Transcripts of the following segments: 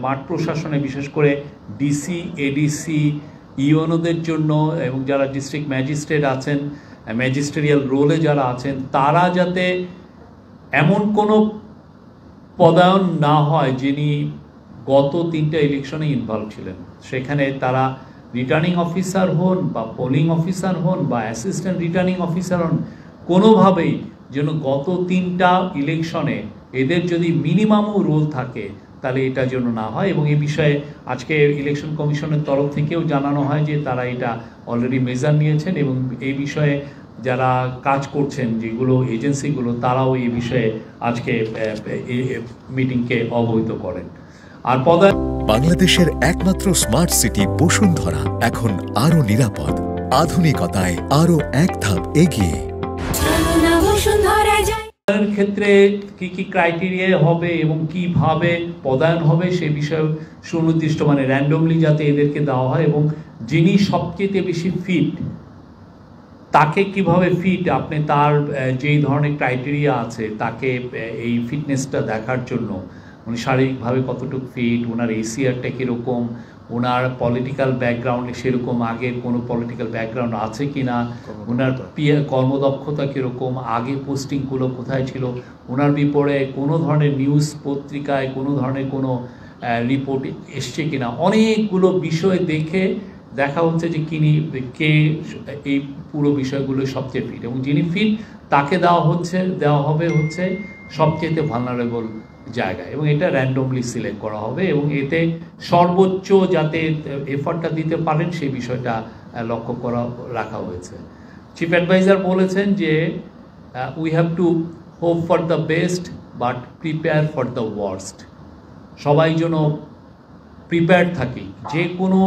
মাঠ প্রশাসনে বিশেষ করে ডিসি, এডিসি, ইউএনওদের জন্য এবং যারা ডিস্ট্রিক্ট ম্যাজিস্ট্রেট আছেন, ম্যাজিস্ট্রিয়াল রোলে যারা আছেন, তারা যাতে এমন কোনো পদায়ন না হয় যিনি গত 3টা ইলেকশনে ইনভলভ ছিলেন। সেখানে তারা রিটার্নিং অফিসার হন বা পোলিং অফিসার হন বা অ্যাসিস্ট্যান্ট রিটার্নিং অফিসার হন, কোনোভাবেই যেন গত 3টা ইলেকশনে এদের যদি মিনিমামও রোল থাকে তাহলে এটা যেন না হয়। এবং এই বিষয়ে আজকে ইলেকশন কমিশনের তরফ থেকেও জানানো হয় যে তারা এটা অলরেডি মেজার নিয়েছেন এবং এই বিষয়ে যারা কাজ করছেন যেগুলো এজেন্সিগুলো, তারাও এই বিষয়ে আজকে মিটিংকে অবহিত করেন। আর বাংলাদেশের একমাত্র স্মার্ট সিটি বসুন্ধরা এখন আরো নিরাপদ, আধুনিকতায় আরো এক ধাপ এগিয়ে। ক্ষেত্রে কি কি ক্রাইটেরিয়া হবে এবং কিভাবে পদায়ন হবে সে বিষয়ে সুনির্দিষ্ট মানে র্যান্ডমলি যাতে এদেরকে দেওয়া হয় এবং যিনি সবচেয়ে বেশি ফিট তাকে কিভাবে ফিট আপনি তার যেই ধরনের ক্রাইটেরিয়া আছে তাকে এই ফিটনেসটা দেখার জন্য উনি শারীরিকভাবে কতটুকু ফিট, ওনার এসিআরটা কীরকম, ওনার পলিটিক্যাল ব্যাকগ্রাউন্ডে সেরকম আগের কোনো পলিটিক্যাল ব্যাকগ্রাউন্ড আছে কি না, ওনার কর্মদক্ষতা কীরকম, আগে পোস্টিংগুলো কোথায় ছিল, ওনার বিপরে কোনো ধরনের নিউজ পত্রিকায় কোনো ধরনের কোনো রিপোর্ট এসছে কি না, অনেকগুলো বিষয় দেখে দেখা হচ্ছে যে কে এই পুরো বিষয়গুলো সবচেয়ে ফিট এবং যিনি ফিট তাকে দেওয়া হবে হচ্ছে সবচেয়ে ভালনারেবল জায়গায় এবং এটা র্যান্ডমলি সিলেক্ট করা হবে এবং এতে সর্বোচ্চ যাতে এফর্টটা দিতে পারেন সেই বিষয়টা লক্ষ্য রাখা হয়েছে। চিফ অ্যাডভাইজার বলেছেন যে we have to hope for the best but prepare for the worst. সবাই যেন প্রিপেয়ার্ড থাকি, যে কোনো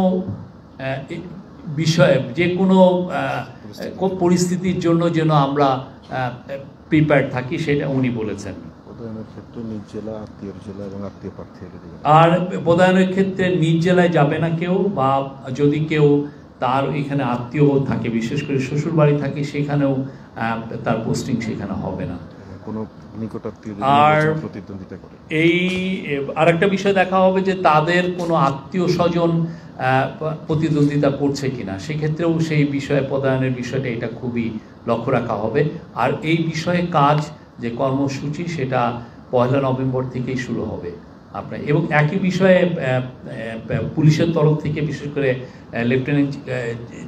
বিষয়ে যে কোনো পরিস্থিতির জন্য যেন আমরা প্রিপেয়ার্ড থাকি, সেটা উনি বলেছেন। আর পদায়নের ক্ষেত্রে নিজ জেলায় যাবে না কেউ, বা যদি কেউ তার এখানে আত্মীয় থাকে, বিশেষ করে শ্বশুর বাড়ি থাকে, সেখানেও তার পোস্টিং সেখানে হবে না। আর এই আরেকটা বিষয় দেখা হবে যে তাদের কোনো আত্মীয় স্বজন প্রতিদ্বন্দ্বিতা করছে কিনা, সেক্ষেত্রেও সেই বিষয়ে পদায়নের বিষয়টা এটা খুবই লক্ষ্য রাখা হবে। আর এই বিষয়ে কাজ যে কর্মসূচি সেটা 1 নভেম্বর থেকেই শুরু হবে আপনার। এবং একই বিষয়ে পুলিশের তরফ থেকে বিশেষ করে লেফটেন্যান্ট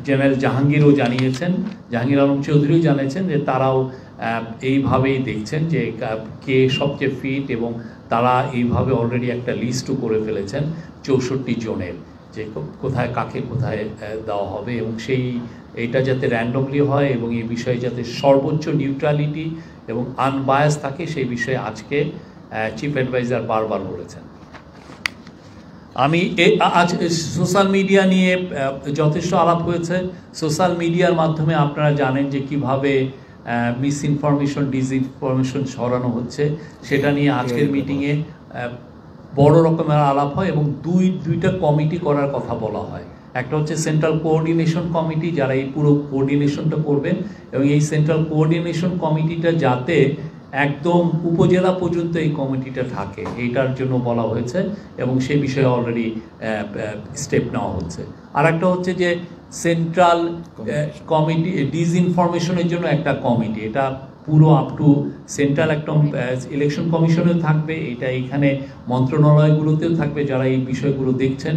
জেনারেল জাহাঙ্গীর আলম চৌধুরীও জানিয়েছেন যে তারাও এইভাবেই দেখছেন যে কে সবচেয়ে ফিট এবং তারা এইভাবে অলরেডি একটা লিস্টও করে ফেলেছেন 64 জনের, যে কোথায় কাকে কোথায় দেওয়া হবে এবং এইটা যাতে র্যান্ডমলি হয় এবং এই বিষয়ে যাতে সর্বোচ্চ নিউট্রালিটি এবং আনবায়াস থাকে সেই বিষয়ে আজকে চিফ অ্যাডভাইজার বারবার বলেছেন। আমি আজ সোশ্যাল মিডিয়া নিয়ে যথেষ্ট আলাপ হয়েছে। সোশ্যাল মিডিয়ার মাধ্যমে আপনারা জানেন যে কিভাবে মিসইনফরমেশন, ডিসইনফরমেশন ছড়ানো হচ্ছে, সেটা নিয়ে আজকের মিটিংয়ে বড় রকমের আলাপ হয় এবং দুইটা কমিটি করার কথা বলা হয়। একটা হচ্ছে সেন্ট্রাল কোঅর্ডিনেশন কমিটি, যারা এই পুরো কোঅর্ডিনেশনটা করবেন এবং এই সেন্ট্রাল কোঅর্ডিনেশন কমিটিটা যাতে একদম উপজেলা পর্যন্ত এই কমিটিটা থাকে এইটার জন্য বলা হয়েছে এবং সেই বিষয়ে অলরেডি স্টেপ নেওয়া হচ্ছে। আর একটা হচ্ছে যে সেন্ট্রাল কমিটি ডিসইনফরমেশনের জন্য একটা কমিটি, এটা পুরো আপ টু সেন্ট্রাল একদম ইলেকশন কমিশনেও থাকবে, এটা এখানে মন্ত্রণালয়গুলোতেও থাকবে যারা এই বিষয়গুলো দেখছেন।